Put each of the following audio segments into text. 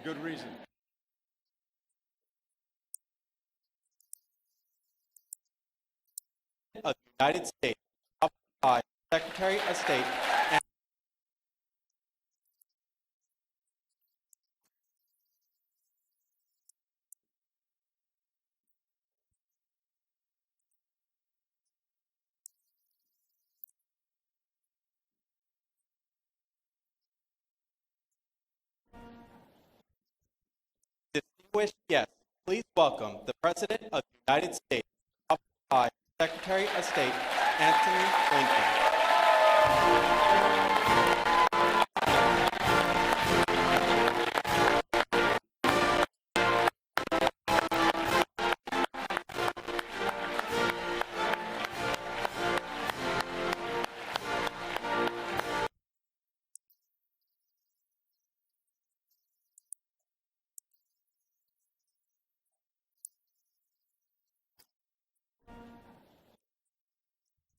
good reason. Of the United States, by Secretary of State and distinguished guests, please welcome the President of the United States, by Secretary of State Anthony Blinken.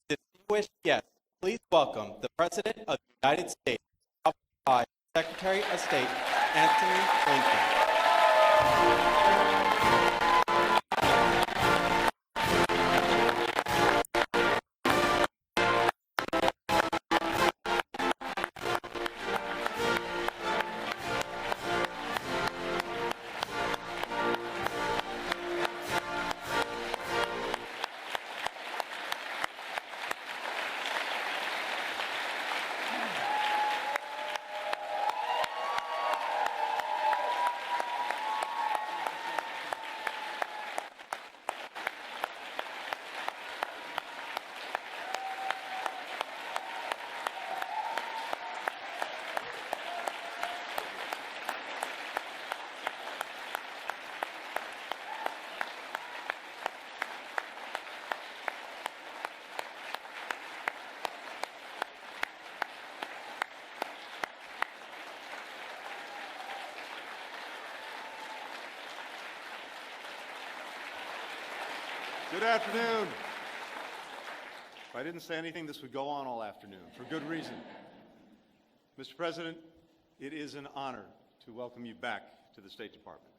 Distinguished guests, please welcome the President of the United States, by Secretary of State Anthony Blinken. Good afternoon. If I didn't say anything, this would go on all afternoon, for good reason. Mr. President, it is an honor to welcome you back to the State Department.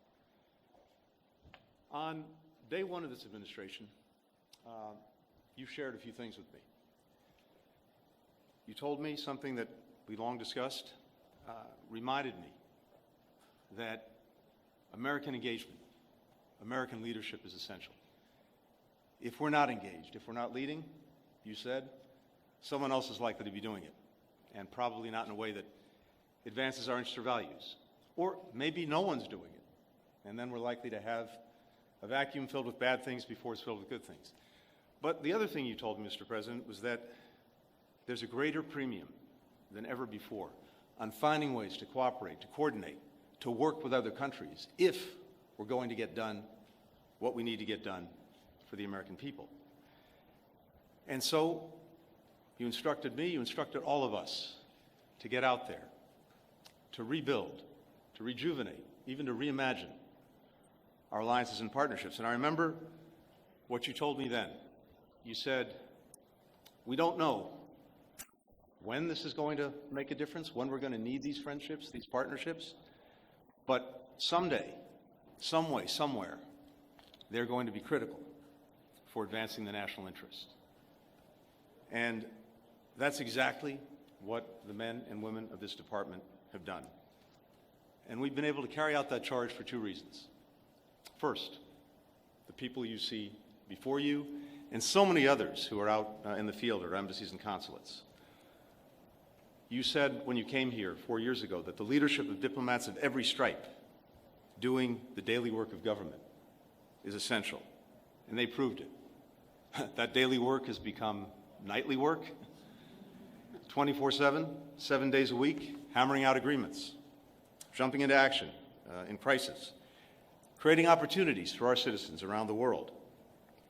On day one of this administration, you shared a few things with me. You told me something that we long discussed, reminded me that American engagement, American leadership is essential. If we're not engaged, if we're not leading, you said, someone else is likely to be doing it, and probably not in a way that advances our interests or values. Or maybe no one's doing it, and then we're likely to have a vacuum filled with bad things before it's filled with good things. But the other thing you told me, Mr. President, was that there's a greater premium than ever before on finding ways to cooperate, to coordinate, to work with other countries if we're going to get done what we need to get done for the American people. And so you instructed me, you instructed all of us to get out there, to rebuild, to rejuvenate, even to reimagine our alliances and partnerships. And I remember what you told me then. You said, we don't know when this is going to make a difference, when we're going to need these friendships, these partnerships, but someday, some way, somewhere, they're going to be critical for advancing the national interest. And that's exactly what the men and women of this department have done. And we've been able to carry out that charge for two reasons. First, the people you see before you, and so many others who are out in the field at our embassies and consulates. You said when you came here 4 years ago that the leadership of diplomats of every stripe doing the daily work of government is essential, and they proved it. That daily work has become nightly work, 24/7, 7 days a week, hammering out agreements, jumping into action in crisis, creating opportunities for our citizens around the world,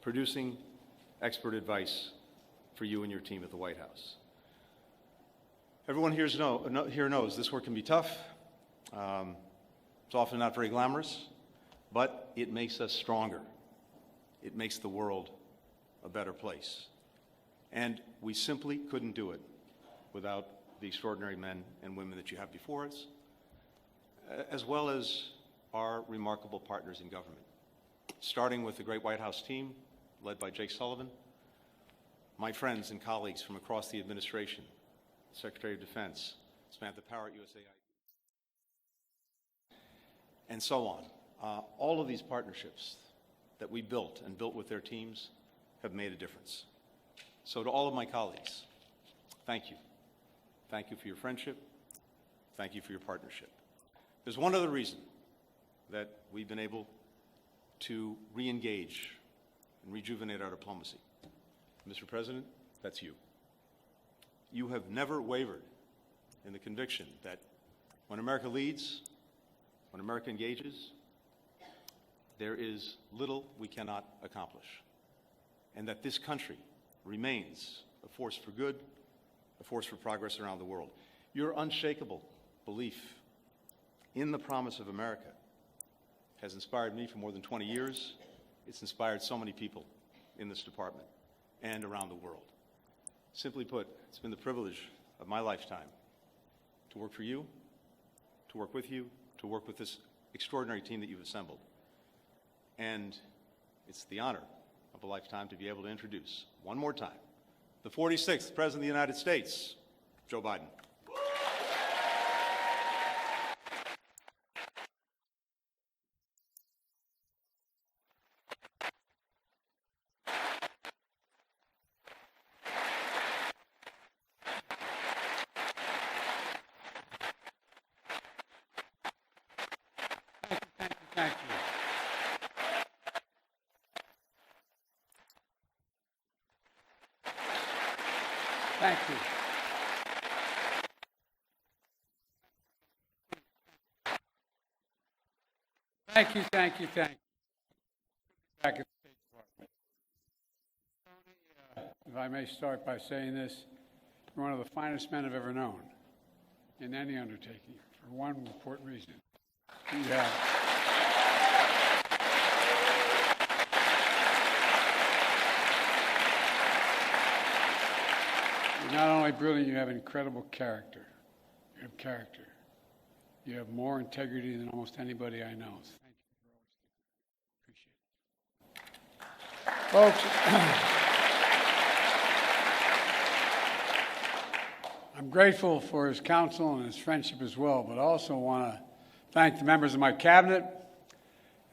producing expert advice for you and your team at the White House. Everyone here knows this work can be tough. It's often not very glamorous, but it makes us stronger. It makes the world a better place. And we simply couldn't do it without the extraordinary men and women that you have before us as well as our remarkable partners in government, starting with the great White House team led by Jake Sullivan, my friends and colleagues from across the administration, Secretary of Defense, Samantha Power at USAID, and so on. All of these partnerships that we built and built with their teams have made a difference. So to all of my colleagues, thank you. Thank you for your friendship. Thank you for your partnership. There's one other reason that we've been able to re-engage and rejuvenate our diplomacy. Mr. President, that's you. You have never wavered in the conviction that when America leads, when America engages, there is little we cannot accomplish, and that this country remains a force for good, a force for progress around the world. Your unshakable belief in the promise of America has inspired me for more than 20 years. It's inspired so many people in this department and around the world. Simply put, it's been the privilege of my lifetime to work for you, to work with you, to work with this extraordinary team that you've assembled. And it's the honor of a lifetime to be able to introduce, one more time, the 46th President of the United States, Joe Biden. Thank you. Thank you. Thank you, thank you, thank you. Back at the State Department. Tony, if I may start by saying this, you're one of the finest men I've ever known in any undertaking, for one important reason. You have You're not only brilliant, you have incredible character. You have character. You have more integrity than almost anybody I know. Thank you for always appreciate it. Folks, I'm grateful for his counsel and his friendship as well, but I also want to thank the members of my cabinet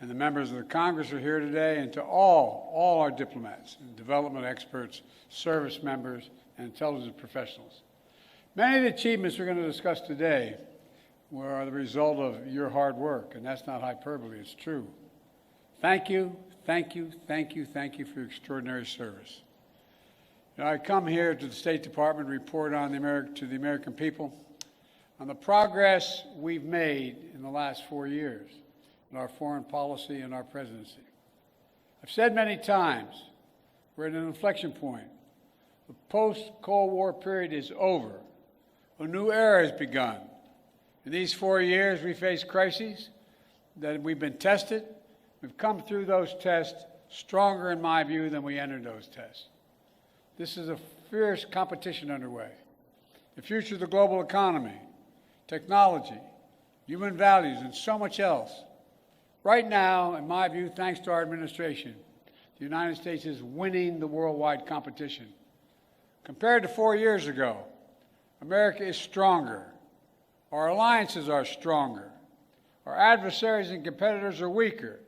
and the members of the Congress who are here today, and to all our diplomats and development experts, service members, and intelligence professionals. Many of the achievements we're going to discuss today were the result of your hard work, and that's not hyperbole, it's true. Thank you, thank you, thank you, thank you for your extraordinary service. You know, I come here to the State Department to report on to the American people on the progress we've made in the last 4 years in our foreign policy and our presidency. I've said many times, we're at an inflection point. The post-Cold War period is over. A new era has begun. In these 4 years, we faced crises that we've been tested. We've come through those tests stronger, in my view, than we entered those tests. This is a fierce competition underway. The future of the global economy, technology, human values, and so much else. Right now, in my view, thanks to our administration, the United States is winning the worldwide competition. Compared to 4 years ago, America is stronger. Our alliances are stronger. Our adversaries and competitors are weaker.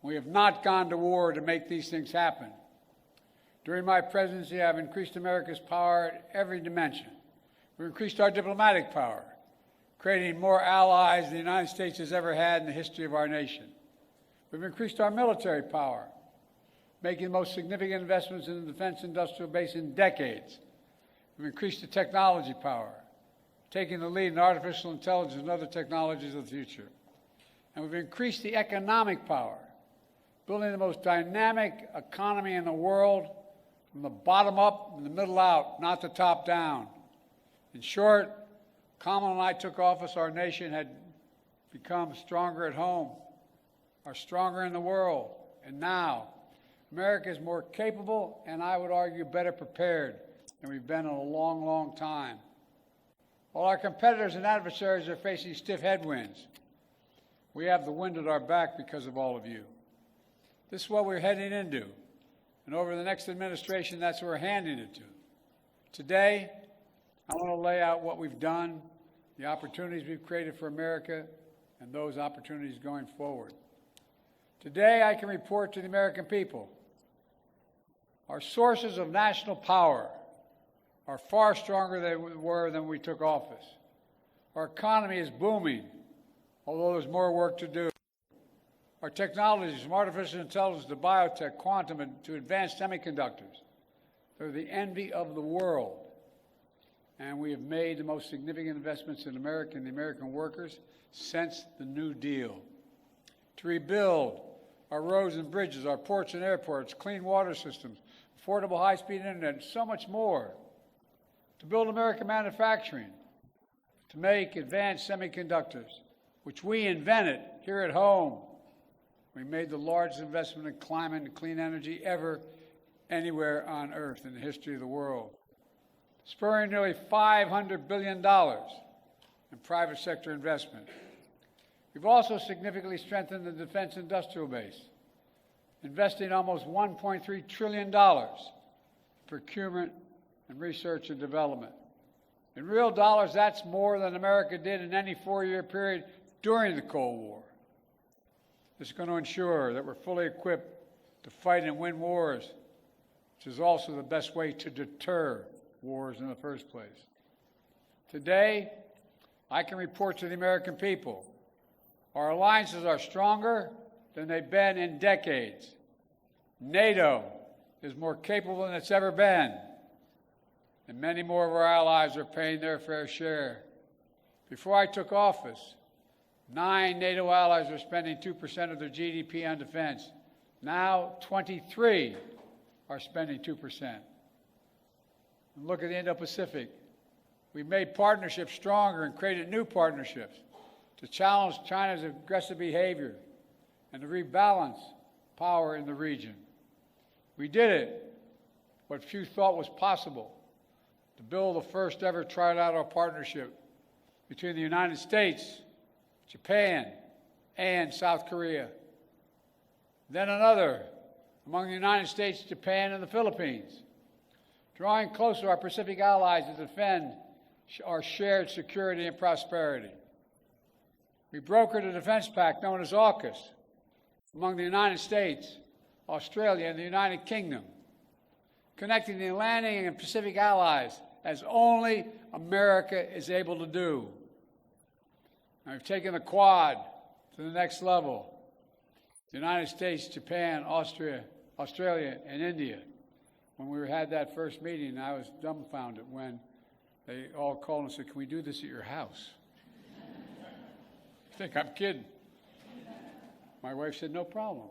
We have not gone to war to make these things happen. During my presidency, I've increased America's power at every dimension. We've increased our diplomatic power, creating more allies than the United States has ever had in the history of our nation. We've increased our military power, making the most significant investments in the defense industrial base in decades. We've increased the technology power, taking the lead in artificial intelligence and other technologies of the future. And we've increased the economic power, building the most dynamic economy in the world from the bottom up and the middle out, not the top down. In short, Kamala and I took office, our nation had become stronger at home, are stronger in the world. And now, America is more capable and, I would argue, better prepared than we've been in a long, long time. While our competitors and adversaries are facing stiff headwinds, We have the wind at our back because of all of you. This is what we're heading into. And over the next administration, that's what we're handing it to. Today, I want to lay out what we've done, the opportunities we've created for America, and those opportunities going forward. Today, I can report to the American people our sources of national power are far stronger than they were when we took office. Our economy is booming, although there's more work to do. Our technologies, from artificial intelligence to biotech, quantum, and to advanced semiconductors, they're the envy of the world. And we have made the most significant investments in America and the American workers since the New Deal. To rebuild our roads and bridges, our ports and airports, clean water systems, affordable high-speed internet, and so much more. To build American manufacturing, to make advanced semiconductors, which we invented here at home. We made the largest investment in climate and clean energy ever anywhere on Earth in the history of the world, spurring nearly $500 billion in private sector investment. We've also significantly strengthened the defense industrial base, investing almost $1.3 trillion in procurement and research and development. In real dollars, that's more than America did in any four-year period during the Cold War. This is going to ensure that we're fully equipped to fight and win wars, which is also the best way to deter wars in the first place. Today, I can report to the American people our alliances are stronger than they've been in decades. NATO is more capable than it's ever been, and many more of our allies are paying their fair share. Before I took office, 9 NATO allies were spending 2% of their GDP on defense. Now 23 are spending 2%. And look at the Indo-Pacific. We've made partnerships stronger and created new partnerships to challenge China's aggressive behavior and to rebalance power in the region. We did it, what few thought was possible, to build the first ever trilateral partnership between the United States, Japan, and South Korea. Then another among the United States, Japan, and the Philippines, drawing closer our Pacific allies to defend our shared security and prosperity. We brokered a defense pact known as AUKUS among the United States, Australia, and the United Kingdom, connecting the Atlantic and Pacific allies as only America is able to do. And we've taken the Quad to the next level. The United States, Japan, Australia, and India. When we had that first meeting, I was dumbfounded when they all called and said, "Can we do this at your house?" I think I'm kidding. My wife said, "No problem."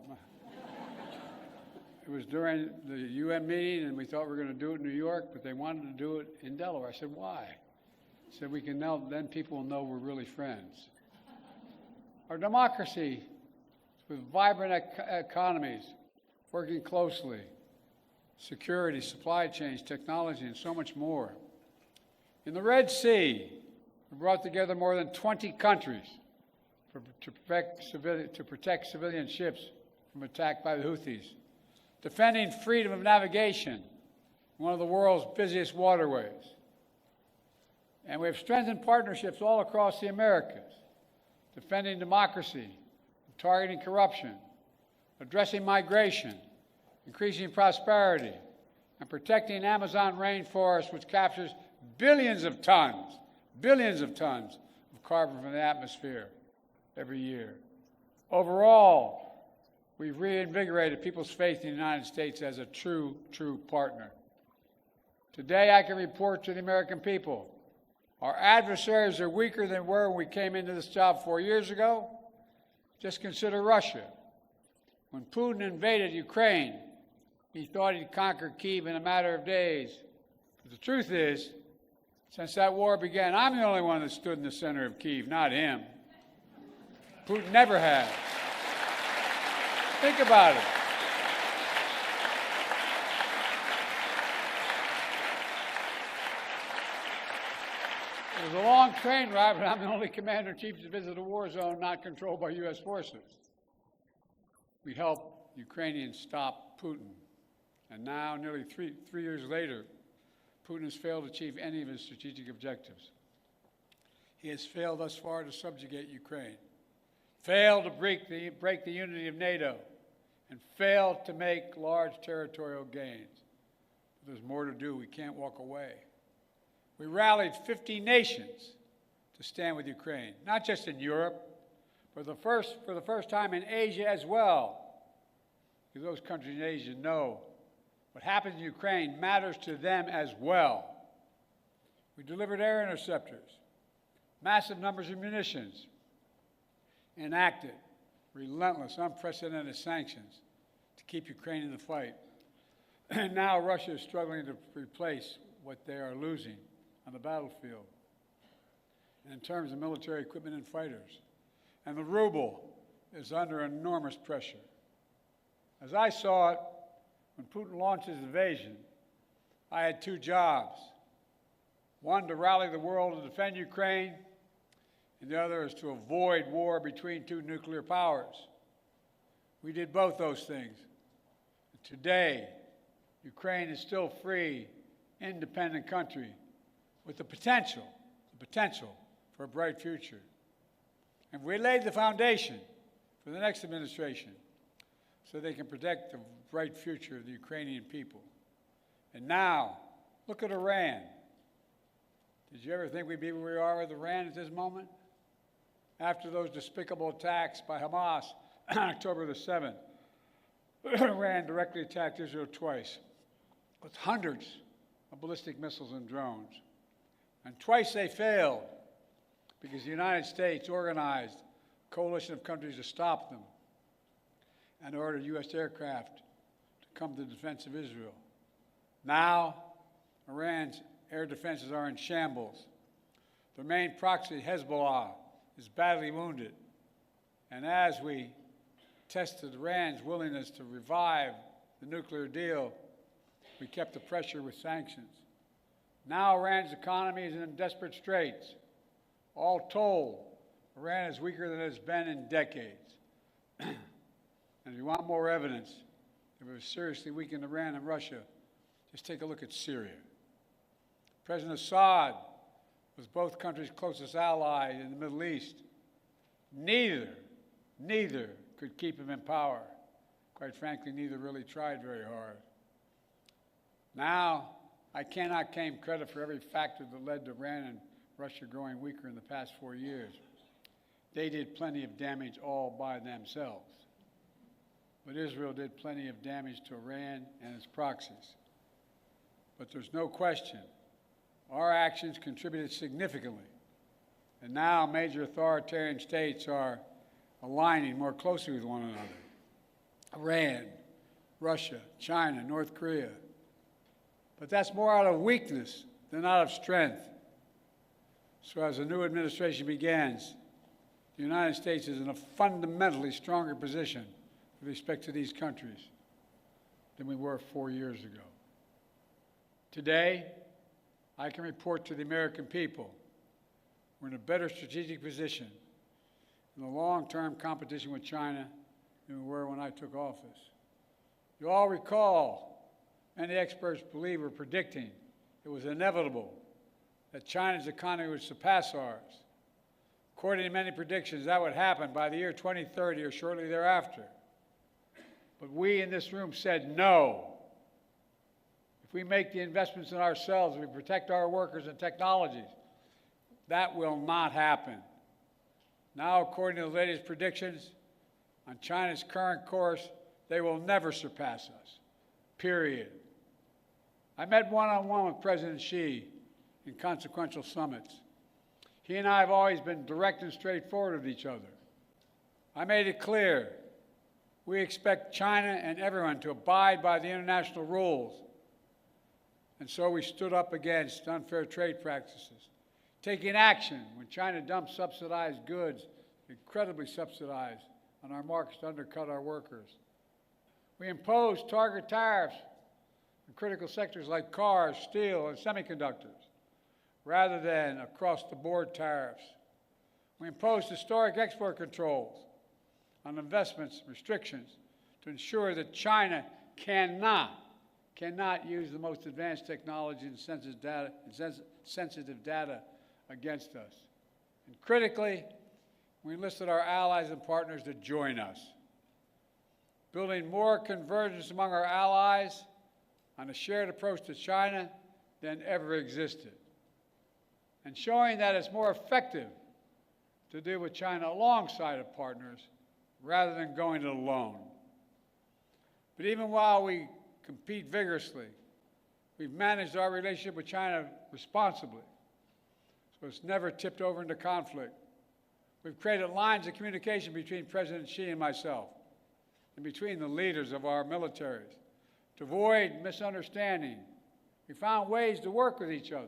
It was during the UN meeting, and we thought we were going to do it in New York, but they wanted to do it in Delaware. I said, "Why?" He said, "We can now, then people will know we're really friends." Our democracy, with vibrant economies, working closely, security, supply chains, technology, and so much more. In the Red Sea, we brought together more than 20 countries to protect civilian ships from attack by the Houthis, defending freedom of navigation, one of the world's busiest waterways. And we have strengthened partnerships all across the Americas, defending democracy, targeting corruption, addressing migration, increasing prosperity, and protecting Amazon rainforest, which captures billions of tons of carbon from the atmosphere every year. Overall, we've reinvigorated people's faith in the United States as a true partner. Today, I can report to the American people, our adversaries are weaker than were when we came into this job 4 years ago. Just consider Russia. When Putin invaded Ukraine, he thought he'd conquer Kyiv in a matter of days. But the truth is, since that war began, I'm the only one that stood in the center of Kyiv, not him. Putin never has. Think about it. It was a long train ride, but I'm the only commander-in-chief to visit a war zone not controlled by U.S. forces. We helped Ukrainians stop Putin. And now, nearly three years later, Putin has failed to achieve any of his strategic objectives. He has failed thus far to subjugate Ukraine, failed to break the unity of NATO, and failed to make large territorial gains. But there's more to do. We can't walk away. We rallied 50 nations to stand with Ukraine, not just in Europe, but for the first time in Asia as well. Because those countries in Asia know what happens in Ukraine matters to them as well. We delivered air interceptors, massive numbers of munitions, enacted relentless, unprecedented sanctions to keep Ukraine in the fight. And now Russia is struggling to replace what they are losing on the battlefield and in terms of military equipment and fighters. And the ruble is under enormous pressure. As I saw it, when Putin launched his invasion, I had two jobs. One, to rally the world to defend Ukraine, and the other is to avoid war between two nuclear powers. We did both those things. Today, Ukraine is still a free, independent country with the potential for a bright future. And we laid the foundation for the next administration so they can protect the bright future of the Ukrainian people. And now, look at Iran. Did you ever think we'd be where we are with Iran at this moment? After those despicable attacks by Hamas on October the 7th, Iran directly attacked Israel twice with hundreds of ballistic missiles and drones. And twice they failed because the United States organized a coalition of countries to stop them and ordered U.S. aircraft to come to the defense of Israel. Now, Iran's air defenses are in shambles. Their main proxy, Hezbollah, is badly wounded. And as we tested Iran's willingness to revive the nuclear deal, we kept the pressure with sanctions. Now Iran's economy is in desperate straits. All told, Iran is weaker than it has been in decades. And if you want more evidence that we've seriously weakened Iran and Russia, just take a look at Syria. President Assad was both countries' closest ally in the Middle East. Neither could keep him in power. Quite frankly, neither really tried very hard. Now, I cannot claim credit for every factor that led to Iran and Russia growing weaker in the past 4 years. They did plenty of damage all by themselves. But Israel did plenty of damage to Iran and its proxies. But there's no question, our actions contributed significantly. And now major authoritarian states are aligning more closely with one another. Iran, Russia, China, North Korea. But that's more out of weakness than out of strength. So as the new administration begins, the United States is in a fundamentally stronger position with respect to these countries than we were 4 years ago. Today, I can report to the American people we're in a better strategic position in the long-term competition with China than we were when I took office. You all recall, many experts believe were predicting it was inevitable that China's economy would surpass ours. According to many predictions, that would happen by the year 2030 or shortly thereafter. But we in this room said no. If we make the investments in ourselves, we protect our workers and technologies, that will not happen. Now, according to the latest predictions, on China's current course, they will never surpass us, period. I met one-on-one with President Xi in consequential summits. He and I have always been direct and straightforward with each other. I made it clear we expect China and everyone to abide by the international rules. And so we stood up against unfair trade practices, taking action when China dumped subsidized goods, incredibly subsidized, on our markets to undercut our workers. We imposed target tariffs in critical sectors like cars, steel, and semiconductors. rather than across-the-board tariffs. We imposed historic export controls on investments, restrictions, to ensure that China cannot use the most advanced technology and sensitive data against us. And critically, we enlisted our allies and partners to join us, building more convergence among our allies on a shared approach to China than ever existed, and showing that it's more effective to deal with China alongside of partners rather than going it alone. But even while we compete vigorously, we've managed our relationship with China responsibly, so it's never tipped over into conflict. We've created lines of communication between President Xi and myself, and between the leaders of our militaries, to avoid misunderstanding. We found ways to work with each other,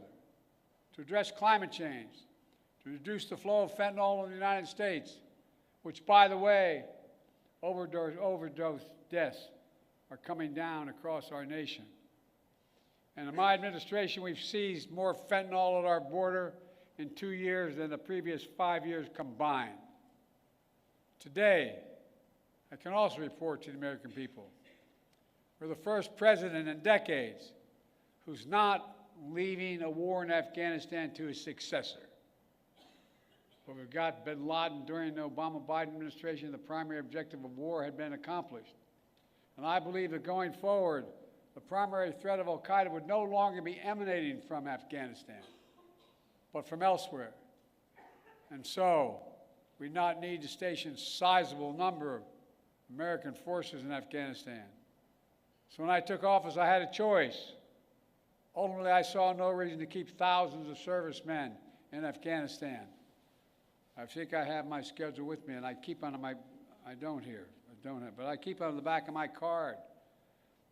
to address climate change, to reduce the flow of fentanyl in the United States, which, by the way, overdose deaths are coming down across our nation. And in my administration, we've seized more fentanyl at our border in 2 years than the previous 5 years combined. Today, I can also report to the American people, we're the first president in decades who's not leaving a war in Afghanistan to his successor. But we've got bin Laden during the Obama-Biden administration. The primary objective of war had been accomplished. And I believe that going forward, the primary threat of al-Qaeda would no longer be emanating from Afghanistan, but from elsewhere. And so, we not need to station a sizable number of American forces in Afghanistan. So when I took office, I had a choice. Ultimately, I saw no reason to keep thousands of servicemen in Afghanistan. I think I have my schedule with me, and I keep on my, I don't have, but I keep on the back of my card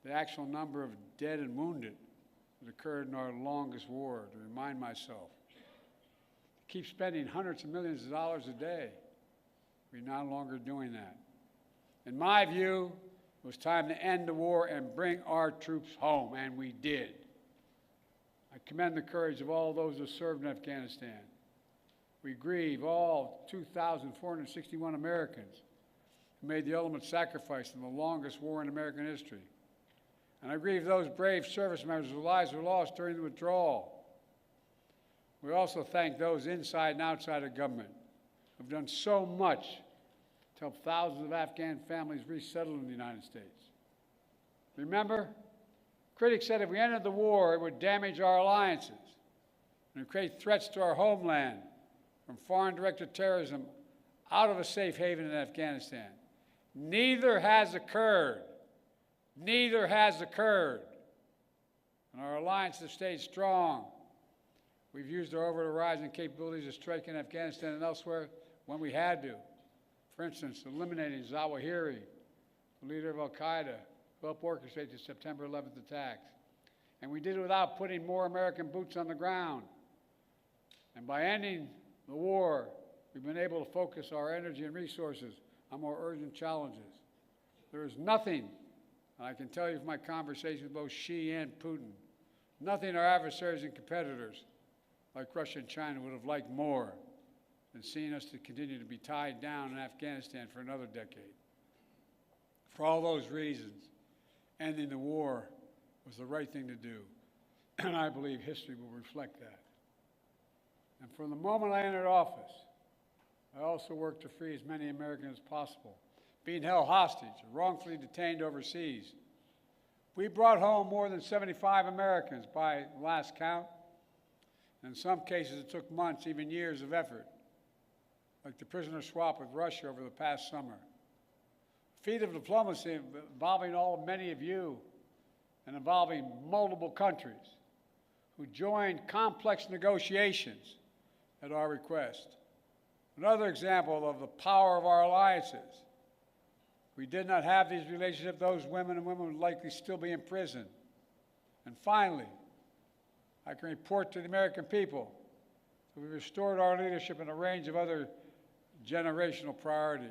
the actual number of dead and wounded that occurred in our longest war, to remind myself. Keep spending hundreds of millions of dollars a day. We're no longer doing that. In my view, it was time to end the war and bring our troops home, and we did. I commend the courage of all those who served in Afghanistan. We grieve all 2,461 Americans who made the ultimate sacrifice in the longest war in American history. And I grieve those brave service members whose lives were lost during the withdrawal. We also thank those inside and outside of government who have done so much to help thousands of Afghan families resettle in the United States. Remember, critics said if we ended the war, it would damage our alliances and create threats to our homeland from foreign-directed terrorism out of a safe haven in Afghanistan. Neither has occurred. Neither has occurred. And our alliances have stayed strong. We've used our over-the-horizon capabilities to strike in Afghanistan and elsewhere when we had to. For instance, eliminating Zawahiri, the leader of al-Qaeda, who helped orchestrate the September 11th attacks. And we did it without putting more American boots on the ground. And by ending the war, we've been able to focus our energy and resources on more urgent challenges. There is nothing, and I can tell you from my conversations with both Xi and Putin, nothing our adversaries and competitors like Russia and China would have liked more than seeing us to continue to be tied down in Afghanistan for another decade. For all those reasons, ending the war was the right thing to do, and I believe history will reflect that. And from the moment I entered office, I also worked to free as many Americans as possible being held hostage or wrongfully detained overseas. We brought home more than 75 Americans by last count. In some cases, it took months, even years of effort, like the prisoner swap with Russia over the past summer. A feat of diplomacy involving many of you and involving multiple countries who joined complex negotiations at our request. Another example of the power of our alliances. We did not have these relationships, those women and women would likely still be in prison. And finally, I can report to the American people that we restored our leadership in a range of other generational priorities.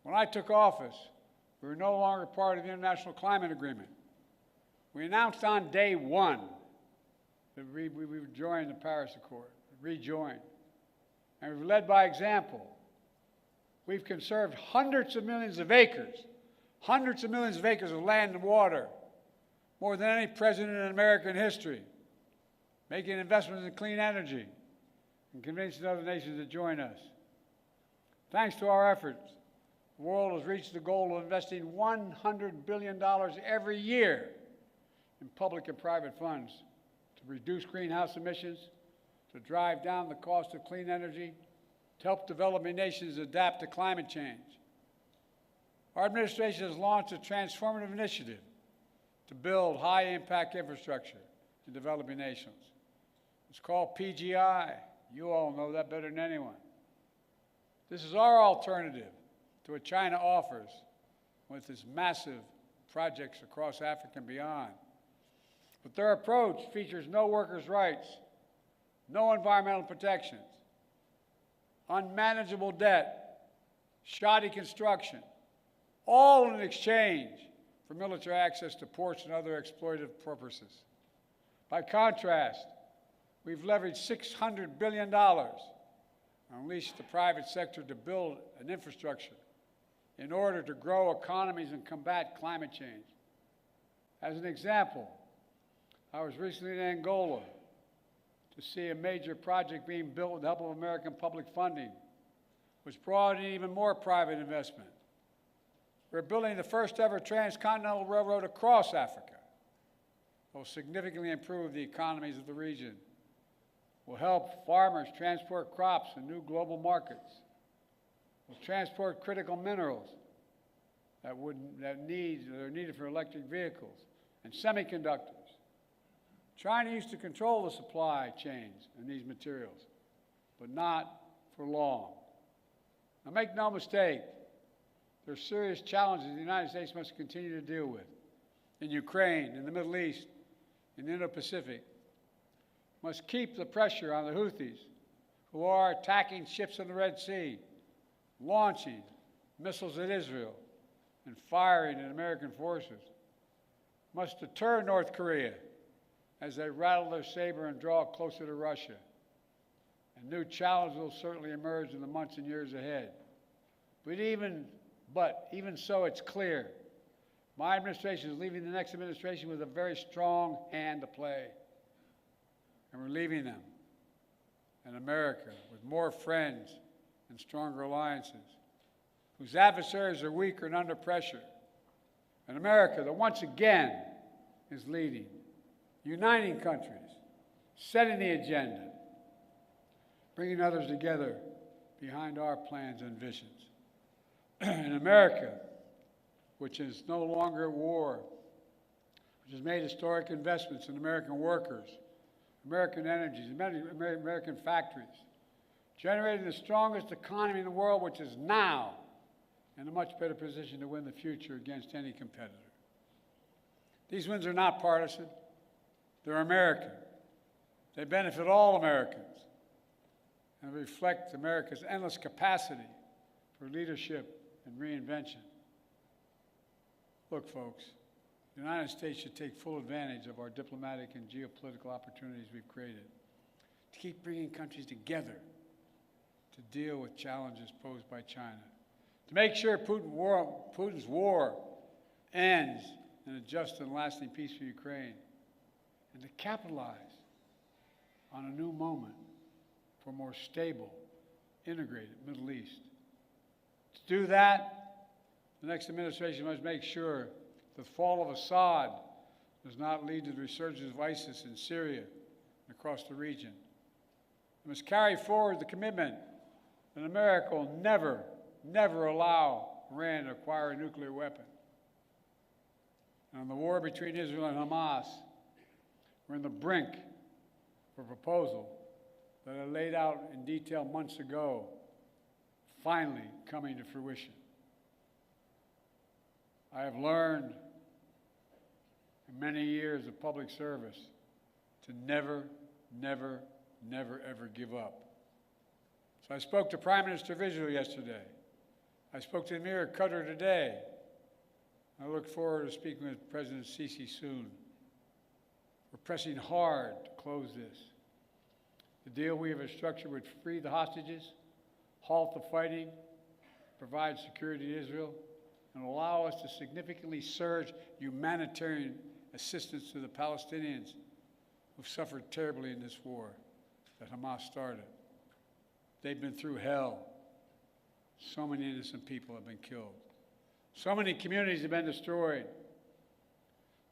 When I took office, we were no longer part of the International Climate Agreement. We announced on day one we've joined the Paris Accord, rejoined. And we've led by example. We've conserved hundreds of millions of acres of land and water, more than any president in American history, making investments in clean energy and convincing other nations to join us. Thanks to our efforts, the world has reached the goal of investing $100 billion every year in public and private funds to reduce greenhouse emissions, to drive down the cost of clean energy, to help developing nations adapt to climate change. Our administration has launched a transformative initiative to build high-impact infrastructure in developing nations. It's called PGI. You all know that better than anyone. This is our alternative to what China offers with its massive projects across Africa and beyond. But their approach features no workers' rights, no environmental protections, unmanageable debt, shoddy construction, all in exchange for military access to ports and other exploitative purposes. By contrast, we've leveraged $600 billion and unleashed the private sector to build an infrastructure in order to grow economies and combat climate change. As an example, I was recently in Angola to see a major project being built with the help of American public funding, which brought in even more private investment. We're building the first ever transcontinental railroad across Africa. It will significantly improve the economies of the region. Will help farmers transport crops in new global markets. Will transport critical minerals that are needed for electric vehicles and semiconductors. China used to control the supply chains in these materials, but not for long. Now, make no mistake, there are serious challenges the United States must continue to deal with. In Ukraine, in the Middle East, in the Indo-Pacific, must keep the pressure on the Houthis, who are attacking ships in the Red Sea, launching missiles at Israel, and firing at American forces. Must deter North Korea as they rattle their saber and draw closer to Russia. And new challenges will certainly emerge in the months and years ahead. But even so, it's clear, my administration is leaving the next administration with a very strong hand to play. And we're leaving them in America with more friends and stronger alliances, whose adversaries are weaker and under pressure. An America that once again is leading, uniting countries, setting the agenda, bringing others together behind our plans and visions. An America which is no longer at war, which has made historic investments in American workers, American energies, American factories, generating the strongest economy in the world, which is now in a much better position to win the future against any competitor. These wins are not partisan. They're American. They benefit all Americans and reflect America's endless capacity for leadership and reinvention. Look, folks, the United States should take full advantage of our diplomatic and geopolitical opportunities we've created to keep bringing countries together to deal with challenges posed by China, to make sure Putin's war ends in a just and lasting peace for Ukraine, and to capitalize on a new moment for a more stable, integrated Middle East. To do that, the next administration must make sure the fall of Assad does not lead to the resurgence of ISIS in Syria and across the region. It must carry forward the commitment that America will never, never allow Iran to acquire a nuclear weapon. And on the war between Israel and Hamas, we're on the brink of a proposal that I laid out in detail months ago, finally coming to fruition. I have learned in many years of public service to never, never, never, ever give up. So I spoke to Prime Minister of Israel yesterday. I spoke to Emir of Qatar today. I look forward to speaking with President Sisi soon. We're pressing hard to close this. The deal we have structured would free the hostages, halt the fighting, provide security to Israel, and allow us to significantly surge humanitarian assistance to the Palestinians who've suffered terribly in this war that Hamas started. They've been through hell. So many innocent people have been killed. So many communities have been destroyed.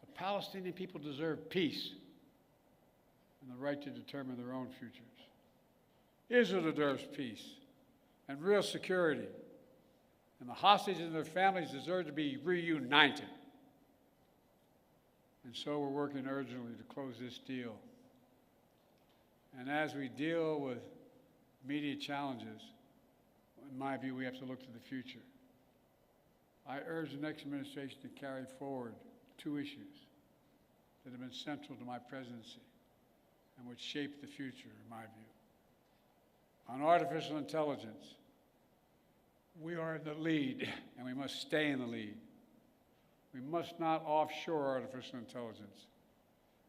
The Palestinian people deserve peace and the right to determine their own futures. Israel deserves peace and real security. And the hostages and their families deserve to be reunited. And so we're working urgently to close this deal. And as we deal with immediate challenges, in my view, we have to look to the future. I urge the next administration to carry forward two issues that have been central to my presidency and which shape the future, in my view. On artificial intelligence, we are in the lead, and we must stay in the lead. We must not offshore artificial intelligence,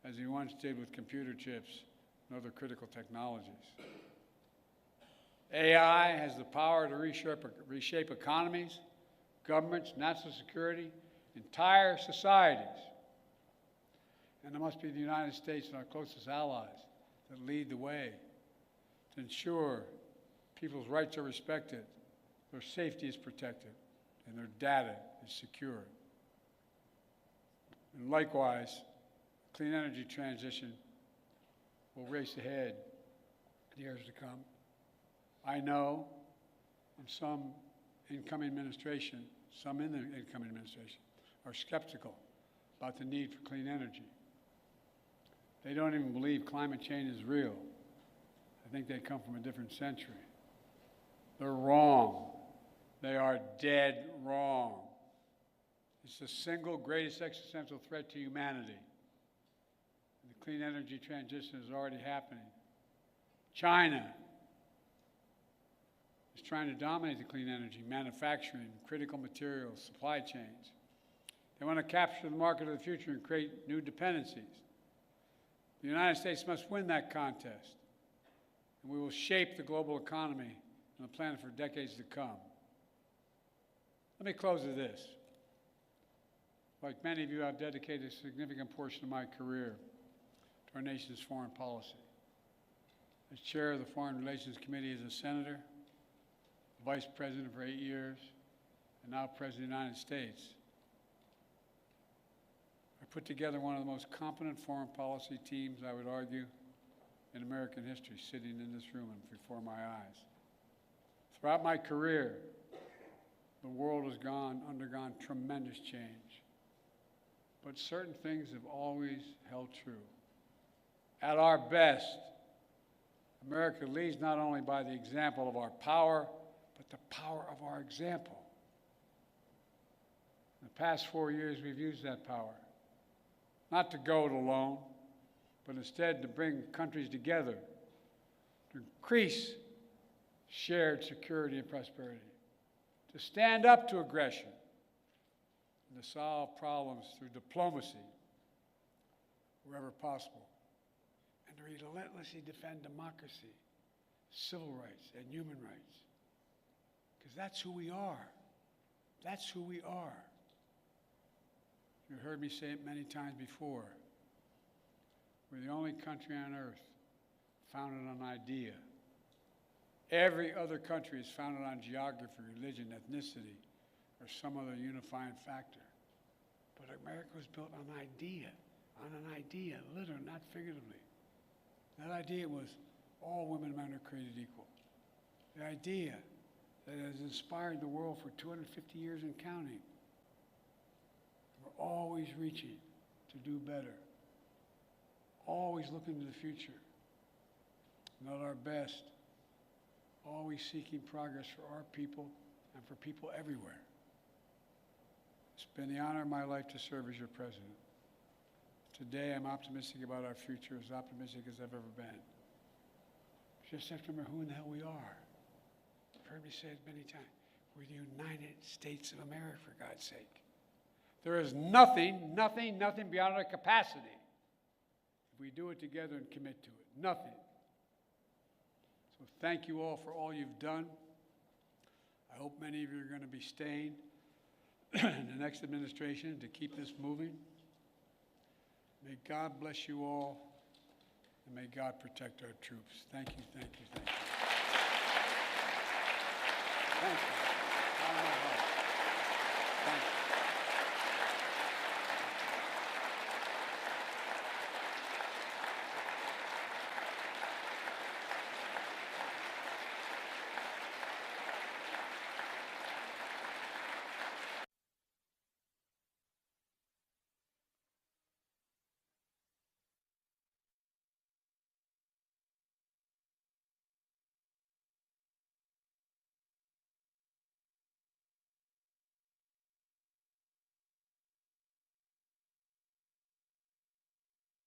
as we once did with computer chips and other critical technologies. AI has the power to reshape economies, governments, national security, entire societies. And it must be the United States and our closest allies that lead the way to ensure people's rights are respected, their safety is protected, and their data is secure. And likewise, clean energy transition will race ahead in years to come. I know some incoming administration, some in the incoming administration, are skeptical about the need for clean energy. They don't even believe climate change is real. I think they come from a different century. They're wrong. They are dead wrong. It's the single greatest existential threat to humanity. And the clean energy transition is already happening. China is trying to dominate the clean energy, manufacturing, critical materials, supply chains. They want to capture the market of the future and create new dependencies. The United States must win that contest, and we will shape the global economy and the planet for decades to come. Let me close with this. Like many of you, I've dedicated a significant portion of my career to our nation's foreign policy. As chair of the Foreign Relations Committee as a senator, vice president for 8 years, and now president of the United States, I put together one of the most competent foreign policy teams, I would argue, in American history, sitting in this room and before my eyes. Throughout my career, the world has undergone tremendous change. But certain things have always held true. At our best, America leads not only by the example of our power, but the power of our example. In the past 4 years, we've used that power, not to go it alone, but instead to bring countries together, to increase shared security and prosperity, to stand up to aggression, and to solve problems through diplomacy wherever possible, and to relentlessly defend democracy, civil rights, and human rights. Because that's who we are. That's who we are. You've heard me say it many times before. We're the only country on earth founded on idea. Every other country is founded on geography, religion, ethnicity, or some other unifying factor. But America was built on an idea, literally, not figuratively. That idea was all women and men are created equal. The idea that has inspired the world for 250 years and counting. We're always reaching to do better, always looking to the future, not our best, always seeking progress for our people and for people everywhere. It's been the honor of my life to serve as your president. Today, I'm optimistic about our future, as optimistic as I've ever been. Just have to remember who in the hell we are. You've heard me say it many times. We're the United States of America, for God's sake. There is nothing beyond our capacity. if we do it together and commit to it. Nothing. So thank you all for all you've done. I hope many of you are going to be staying in the next administration to keep this moving. May God bless you all, and may God protect our troops. Thank you, thank you, thank you.